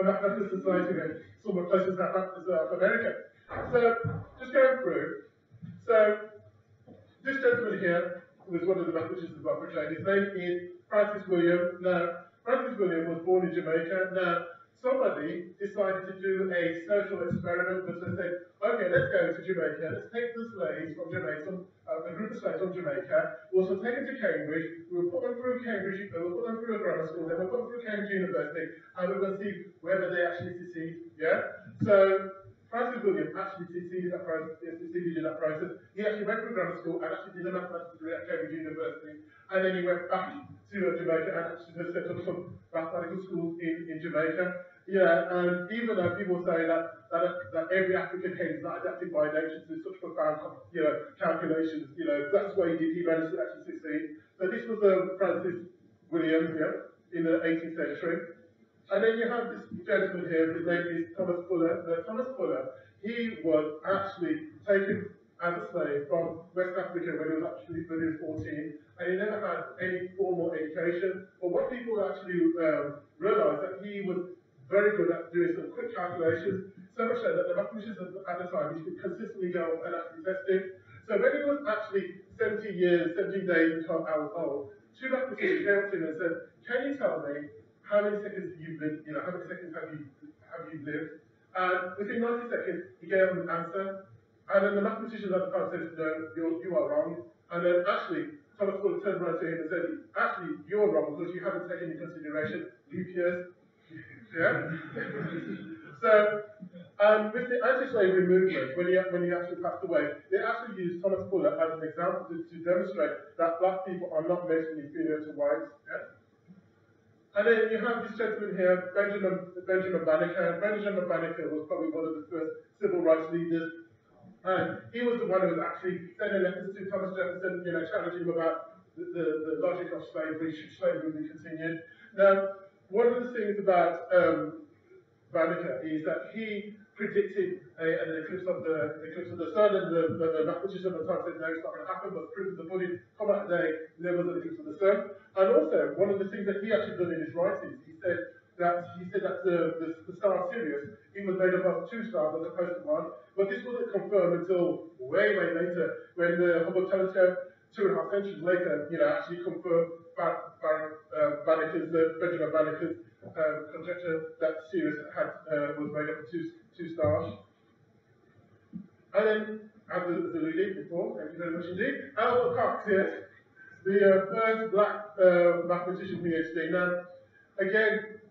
Mathematical Society, and somewhere close to South America. So, just going through, so this gentleman here was one of the mathematicians I portrayed. His name is Francis William. Now, Francis William was born in Jamaica. Now, somebody decided to do a social experiment, but they said, okay, let's go to Jamaica, let's take the slaves from Jamaica, a group of slaves from Jamaica, we'll also take them to Cambridge, we'll put them through Cambridge, we'll put them through a grammar school, then we'll put them through Cambridge University, and we're going to see whether they actually succeed, yeah? So, Francis William actually succeeded in that process. He actually went through grammar school and actually did a mathematics degree at Cambridge University, and then he went back to Jamaica and actually set up some mathematical schools in Jamaica. Yeah, and even though people say that every African head is not adapted by nature to such profound, calculations, that's what he did. He managed to actually succeed. So this was Francis William, in the 18th century. And then you have this gentleman here, his name is Thomas Fuller. Now, Thomas Fuller, he was actually taken as a slave from West Africa when he was 14, and he never had any formal education. But what people actually realized that he was very good at doing some quick calculations, so much so that the mathematicians at the time used to consistently go and actually test him. So when he was actually 17 days and 12 hours old, two mathematicians came up to him and said, can you tell me how many seconds you've lived, how many seconds have you lived? And within 90 seconds, he gave them an answer. And then the mathematicians at the time said, no, you are wrong. And then actually, Thomas Fuller turned around to him and said, actually, you're wrong because you haven't taken into consideration leap years. Yeah? So, with the anti-slavery movement, when he actually passed away, they actually used Thomas Fuller as an example to demonstrate that black people are not mentally inferior to whites. Yeah? And then you have this gentleman here, Benjamin Banneker. Benjamin Banneker was probably one of the first civil rights leaders. And he was the one who was actually sending letters to Thomas Jefferson, challenging him about the logic of slavery, should slavery be continued. Now, one of the things about Banneker is that he predicted an eclipse of the sun, and the mathematician at the time said, no, it's not going to happen, but proof of the pudding, come out today, there was an eclipse of the sun. And also, one of the things that he actually done in his writings, he said that the star Sirius, it was made up of two stars as opposed to one, but this wasn't confirmed until way later, when the Hubble telescope, 2.5 centuries later, actually confirmed Benjamin Banneker's conjecture that Sirius was made up of two stars. And then, as alluded before, thank you very much indeed, Albert Cox here, the first black mathematician PhD. Now, again,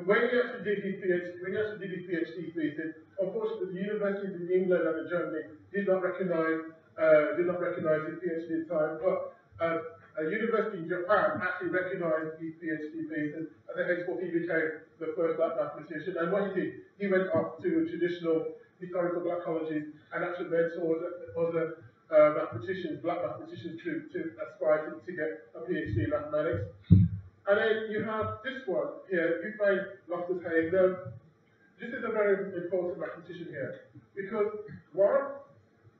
when he actually did his PhD thesis, unfortunately, the universities in England and in Germany did not recognise his PhD at the time, but a university in Japan actually recognised his PhD thesis, and then henceforth he became the first black mathematician. And what he did, he went off to traditional historical black colleges and actually mentored other black mathematicians to aspire to get a PhD in mathematics. And then you have this one here, Eugene Loftus-Hayes. This is a very important mathematician here, because one,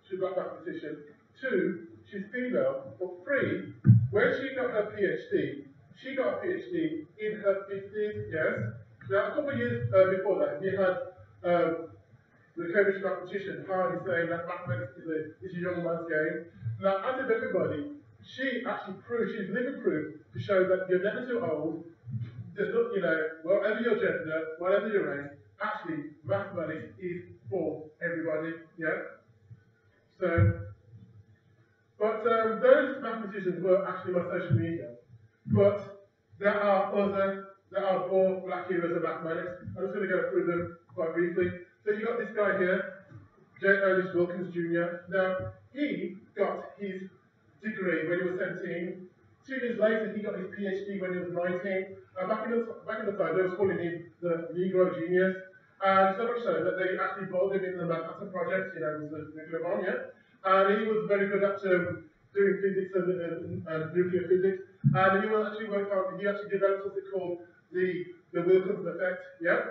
she's a black mathematician, two, she's female, but three, when she got her PhD, she got a PhD in her 50s, yes. Now, a couple of years before that, we had the Cambridge mathematician Hardy saying that mathematics is a young man's game. Now, as of everybody, she actually proved, she's living proof to show that you're never too old. There's not, whatever your gender, whatever your race, actually, mathematics is for everybody, yeah? So, but those mathematicians were actually my social media. But there are more black heroes of mathematics. I'm just going to go through them quite briefly. So you got this guy here, J. Ernest Wilkins Jr. Now, he got his degree when he was 17. 2 years later, he got his PhD when he was 19. Back in the time, they was calling him the Negro genius. And so much so that they actually involved him in the Manhattan Project, it was the nuclear bomb, yeah? And he was very good at doing physics and nuclear physics. And he actually developed something called the Wilkins effect, yeah?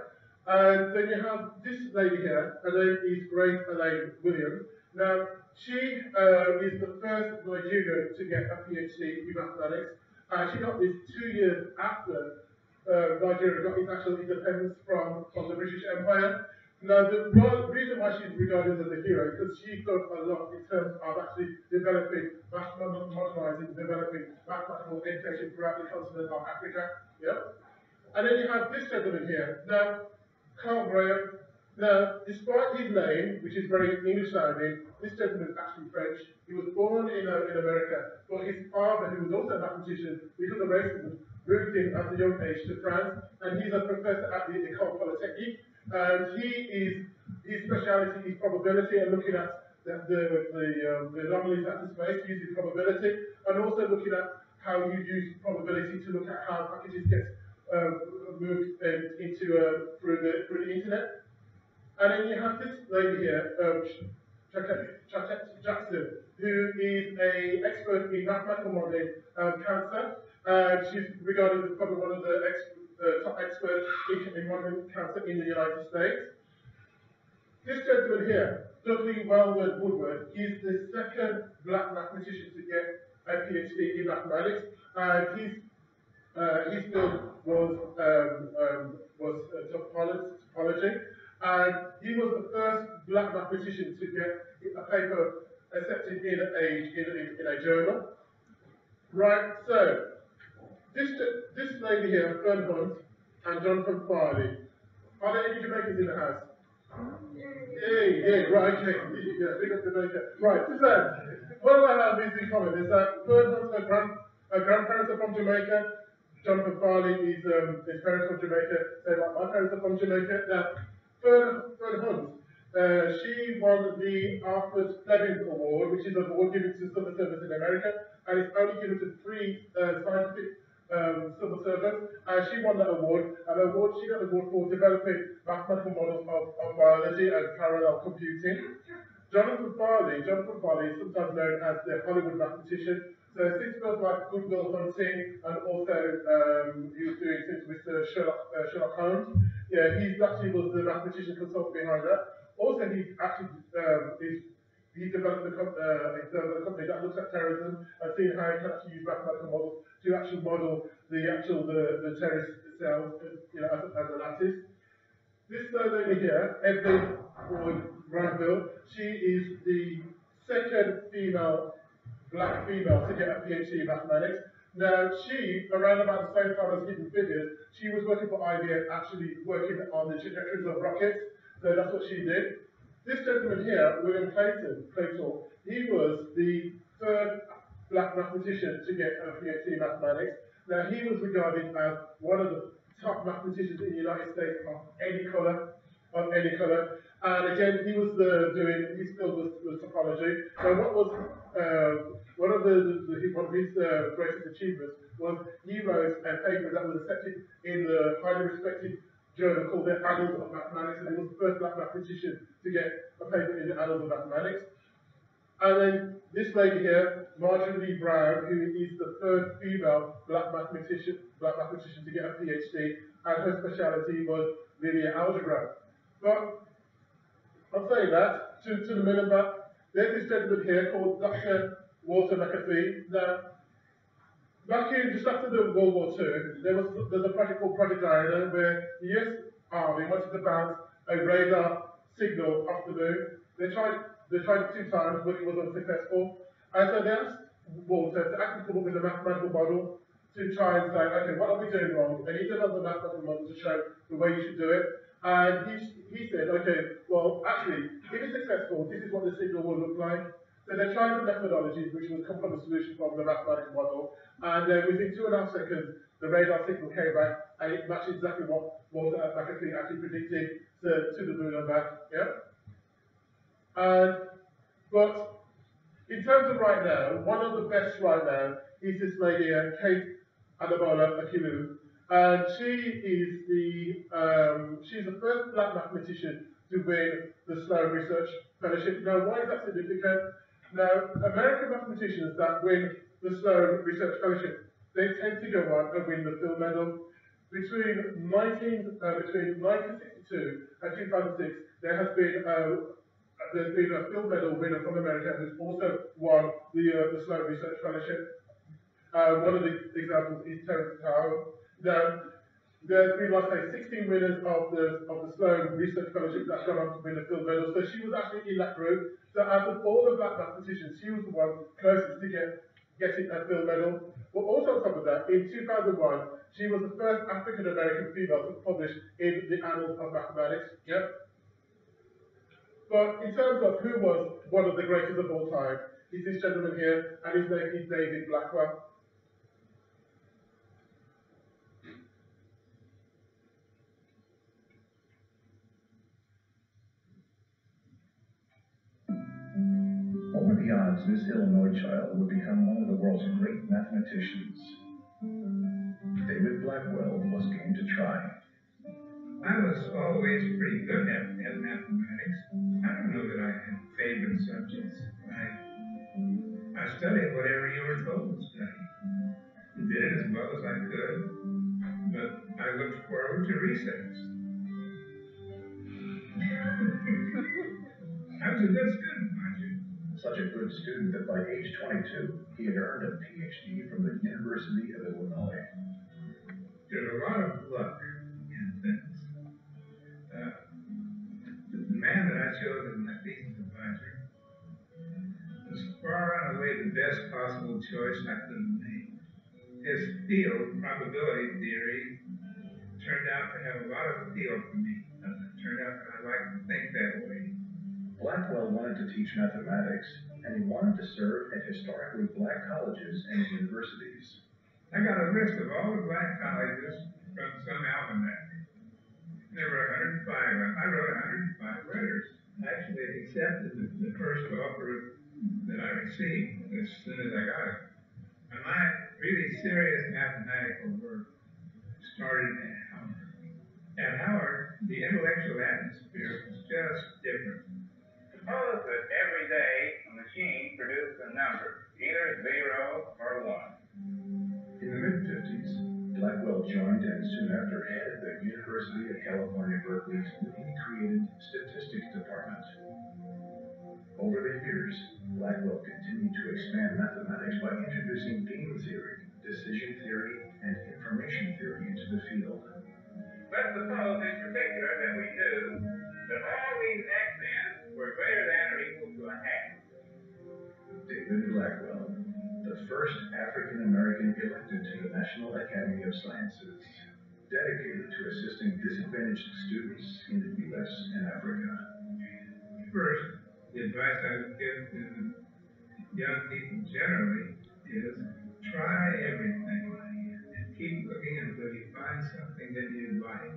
And then you have this lady here, her name is Grace Elaine Williams. Now, she is the first Nigerian to get a PhD in mathematics. She got this 2 years after Nigeria got its actual independence from the British Empire. Now, the reason why she's regarded as a hero is because she's done a lot in terms of actually developing, modernizing, developing mathematical education throughout the continent of Africa. Yep. And then you have this gentleman here. Now, Carl Graham. Now, despite his name, which is very English sounding, this gentleman is actually French. He was born in America, but his father, who was also a mathematician, because of racism, moved him at a young age to France, and he's a professor at the École Polytechnique. And his speciality is probability and looking at the anomalies at the space using probability, and also looking at how you use probability to look at how packages get moved into through the internet. And then you have this lady here, Jackson, who is an expert in mathematical modeling cancer. She's regarded as probably one of the top experts in modeling cancer in the United States. This gentleman here, Dudley Wellwood Woodward, is the second black mathematician to get a PhD in mathematics, and his field was topology. And he was the first black mathematician to get a paper accepted in a journal. Right, so this lady here, Fern Hunt, and Jonathan Farley. Are there any Jamaicans in the house? Yeah, right, okay. Yeah, big up Jamaica. Right, so what I have is in common is that Fern Hunt's grandparents are from Jamaica. Jonathan Farley is his parents from Jamaica. So like my parents are from Jamaica. Now, Fern Hunt, she won the Arthur Fleming Award, which is an award given to civil servants in America, and it's only given to 3 scientific civil servants. And she won that award, she got the award for developing mathematical models of biology and parallel computing. Jonathan Farley is sometimes known as the Hollywood mathematician. So since films like Good Will Hunting, and also he was doing things with Sherlock Holmes. Yeah, he actually was the mathematician consultant behind that. Also, he actually he developed a company that looks at terrorism and seeing how you can actually use mathematical models to actually model the terrorist cells, as a lattice. This lady here, Evelyn Boyd Granville, she is the second black female to get a PhD in mathematics. Now, she, around about the same time as Hidden Figures, she was working for IBM, actually working on the trajectories of rockets. So that's what she did. This gentleman here, William Clayton, he was the third black mathematician to get a PhD in mathematics. Now, he was regarded as one of the top mathematicians in the United States of any colour. And again, he was doing, his field was topology. So what was one of his greatest achievements was he wrote a paper that was accepted in the highly respected journal called the Annals of Mathematics, and he was the first black mathematician to get a paper in the Annals of Mathematics. And then this lady here, Marjorie Lee Brown, who is the third female black mathematician to get a PhD, and her speciality was linear algebra. But I'm saying that to the middle back, there's this gentleman here called Dr. Walter McAfee. Now, just after the World War II, there's a project called Project Iona, where the US Army wanted to bounce a radar signal off the moon. They tried it 2 times, but it was unsuccessful. And so they asked Walter to actually come up with a mathematical model to try and say, okay, what are we doing wrong? And he developed a mathematical model to show the way you should do it. And he said, okay, well, actually, if it's successful, this is what the signal will look like. So they tried the methodology, which would come from a solution from the mathematical model. And within 2.5 seconds, the radar signal came back, and it matched exactly what Walter McAfee actually predicted to the moon and back. Yeah. But in terms of right now, one of the best right now is this lady, Kate Adabola Akilu. And she's the first black mathematician to win the Sloan Research Fellowship. Now, why is that significant? Now, American mathematicians that win the Sloan Research Fellowship, they tend to go on and win the Field Medal. Between 1962 and 2006, there's been a Field Medal winner from America who's also won the Sloan Research Fellowship. One of the examples is Terence Tao. Now, There's been, like I say, 16 winners of the Sloan Research Fellowship that got on to win a field medal. So she was actually in that group. So out of all the black mathematicians, she was the one closest to getting a field medal. But also on top of that, in 2001, she was the first African American female to publish in the Annals of Mathematics. Yep. But in terms of who was one of the greatest of all time, is this gentleman here, and his name is David Blackwell. What were the odds this Illinois child would become one of the world's great mathematicians? David Blackwell was game to try. I was always pretty good at mathematics. I don't know that I had favorite subjects. I studied whatever you were told to study. Did it as well as I could, but I looked forward to recess. I was a good student, mind you. Such a good student that by age 22, he had earned a PhD from the University of Illinois. There's a lot of luck in things. The man that I chose as my thesis advisor was far and away the best possible choice I could have made. His field, probability theory, turned out to have a lot of appeal for me. It turned out that I like to think that way. Blackwell wanted to teach mathematics, and he wanted to serve at historically black colleges and universities. I got a list of all the black colleges from some almanac. There were 105. I wrote 105 letters. I actually accepted the first offer that I received as soon as I got it. And my really serious mathematical work started at Howard. At Howard, the intellectual atmosphere was just different. Suppose that every day a machine produces a number, either 0 or 1. In the mid-50s, Blackwell joined and soon after headed the University of California, Berkeley's newly created statistics department. Over the years, Blackwell continued to expand mathematics by introducing game theory, decision theory, and information theory into the field. Let's suppose in particular that we knew that all these accents were greater than or equal to a half. David Blackwell, the first African-American elected to the National Academy of Sciences, dedicated to assisting disadvantaged students in the U.S. and Africa. First, the advice I would give to young people generally is try everything and keep looking until you find something that you like.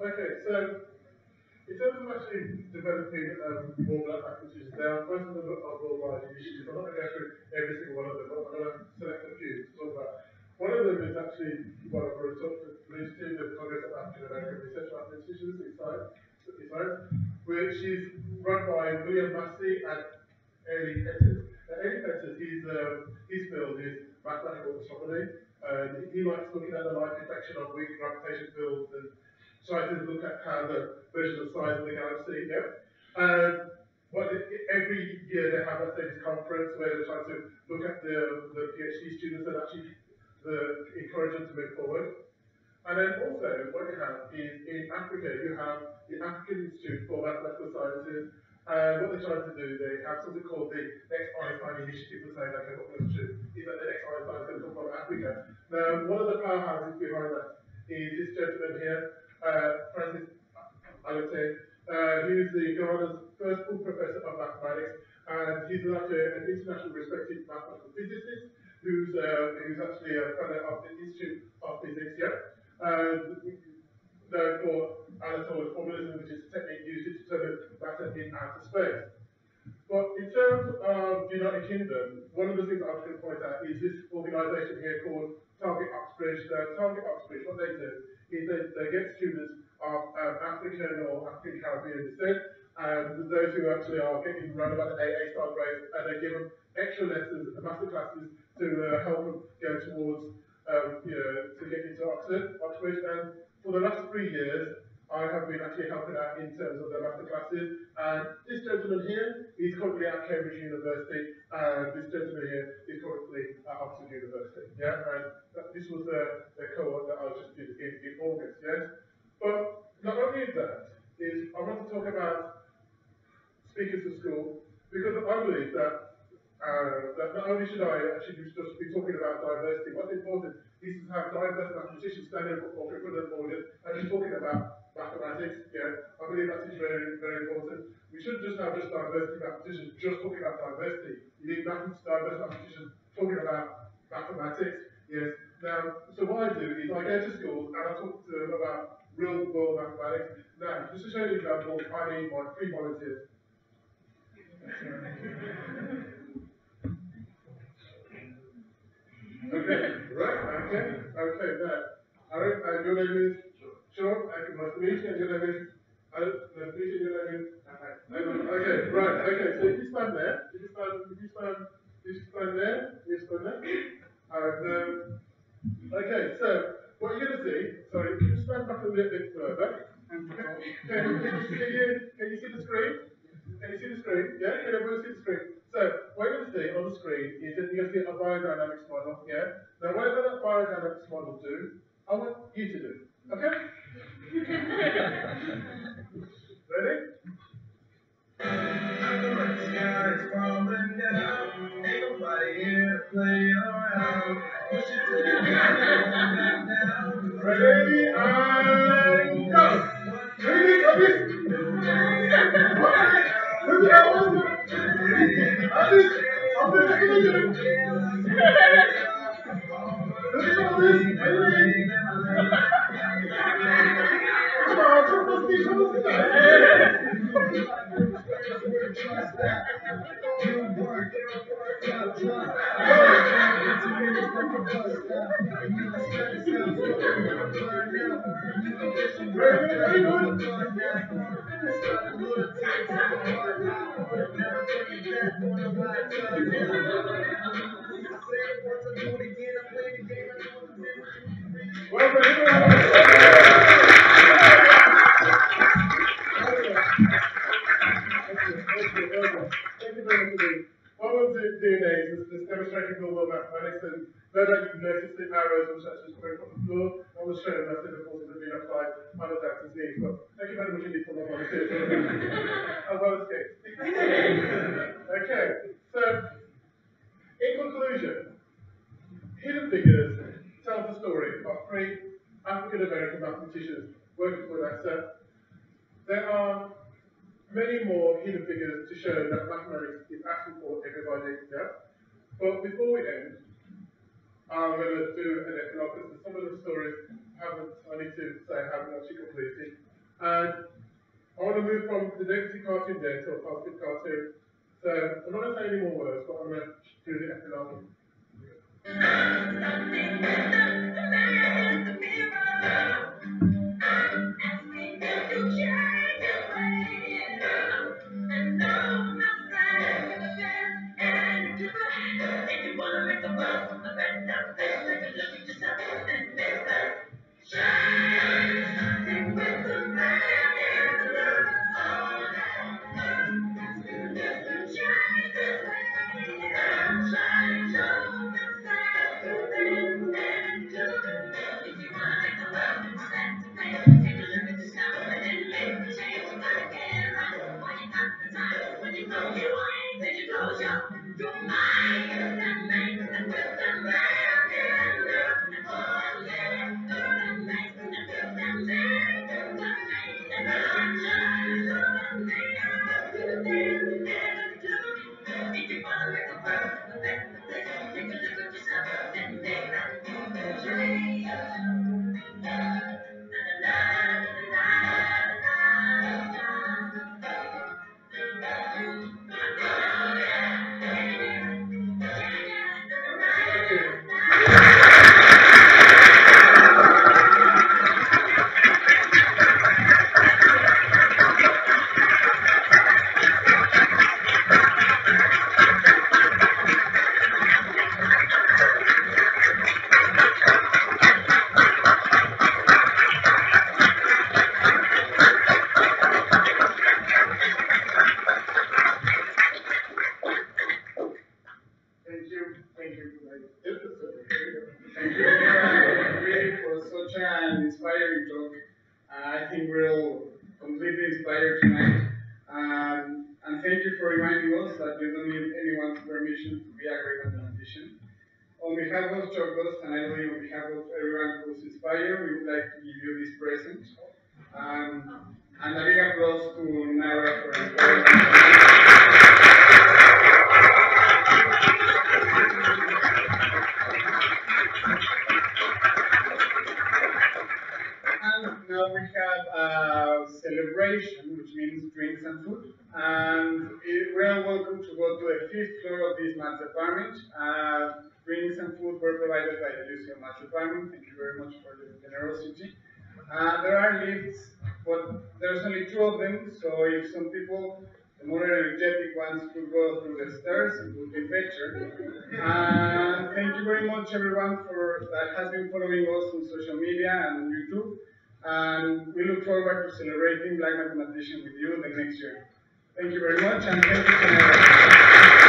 Okay, so in terms of actually developing more black mathematicians, there are quite a number of worldwide initiatives. I'm not going to go through every single one of them, but I'm going to select a few to talk about. One of them is actually what I've already talked to, the Congress of African American Research Mathematicians, which is run by William Massey and Elie Pettit. Elie Pettit, his field is mathematical astronomy. He likes looking at the light deflection of weak gravitation fields and trying to look at how the version of the size of the galaxy. Yeah. And every year they have, let's say, this conference where they're trying to look at the PhD students and actually encourage them to move forward. And then also, what you have is in Africa, you have the African Institute for Mathematical Sciences. And what they're trying to do, they have something called the Next Einstein Initiative for saying, okay, what we're going to do is that the next Einstein is going to come from Africa. Now, one of the powerhouses behind that is this gentleman here, Francis Allotte. He's the Ghana's first full professor of mathematics, and he's actually an internationally respected mathematical physicist who's actually a fellow of the Institute of Physics, yeah? And known for Anatolian formalism, which is a technique used to determine matter in outer space. But in terms of the United Kingdom, one of the things I was going to point out is this organisation here called Target Oxbridge. Target Oxbridge, what they do is they get students of African or African Caribbean descent, and those who actually are getting around about the AA star grade, and they give them extra lessons, master classes to help them go towards, to get into Oxbridge. And for the last 3 years, I have been actually helping out in terms of the master classes. And this gentleman here, he's currently at Cambridge University, and this gentleman here is currently at Oxford University. Yeah, and this was the cohort that I just did in August. Yes, but not only that is I want to talk about speakers of school, because I believe that that not only should I actually just be talking about diversity, what's important is to have diverse mathematicians standing up in front of the audience and just talking about mathematics. Yeah, I believe that is very, very important. We shouldn't just have diversity mathematicians just talking about diversity. You need diverse mathematicians talking about mathematics. Yes. Now, so what I do is I go to schools and I talk to them about real world mathematics. Now, just to show you an example, I need my 3 volunteers. Okay, right, okay, now, Aaron, your name is Sean, nice to meet you, and your name is Alan, nice to meet you, your name is okay, right, okay, so if you stand there, if you stand there, and, okay, so, what you're going to see, sorry, if you stand back a little bit further, can you see the screen? Can you see the screen? Yeah, can everyone see the screen? So, what you're going to see on the screen is that you're going to see a biodynamics model, yeah? Now, whatever that biodynamics model do, I want you to do, okay? Ready? The sky is falling down, ain't nobody here to play around. Push it to the ground, down. Ready, and go! Ready, Alice! Ready, Alice! I'm going to do it! Ready, Alice! Ready? Come on, come on, What we'll do next is demonstrating real-world mathematics, and no doubt you've noticed the arrows and such as going from the floor. I will show you that the forces have been applied on the doctor's needs. But thank you very much indeed for my volunteers. I'm well escaped. Okay, so in conclusion, Hidden Figures tells the story of 3 African-American mathematicians working for NASA. There are many more hidden figures to show that mathematics is actually for everybody. Yeah? But before we end, I'm going to do an epilogue because some of the stories I need to say haven't actually completed. And I want to move from the negative cartoon there to a positive cartoon. So I'm not going to say any more words, but I'm going to do the epilogue. you for reminding us that you don't need anyone's permission to be a great mathematician. On behalf of Chocos, and I believe on behalf of everyone who's inspired, we would like to give you this present. And a big applause to Nira for inspiring And now we have a celebration, which means drinks and food. And we are welcome to go to the 5th floor of this math department. Drinks and food were provided by the Museum Math Department. Thank you very much for the generosity. There are lifts, but there's only 2 of them, so if some people, the more energetic ones, could go through the stairs, it would be better. Thank you very much, everyone, that has been following us on social media and YouTube. And we look forward to celebrating Black Mathematician with you the next year. Thank you very much, and thank you to everyone.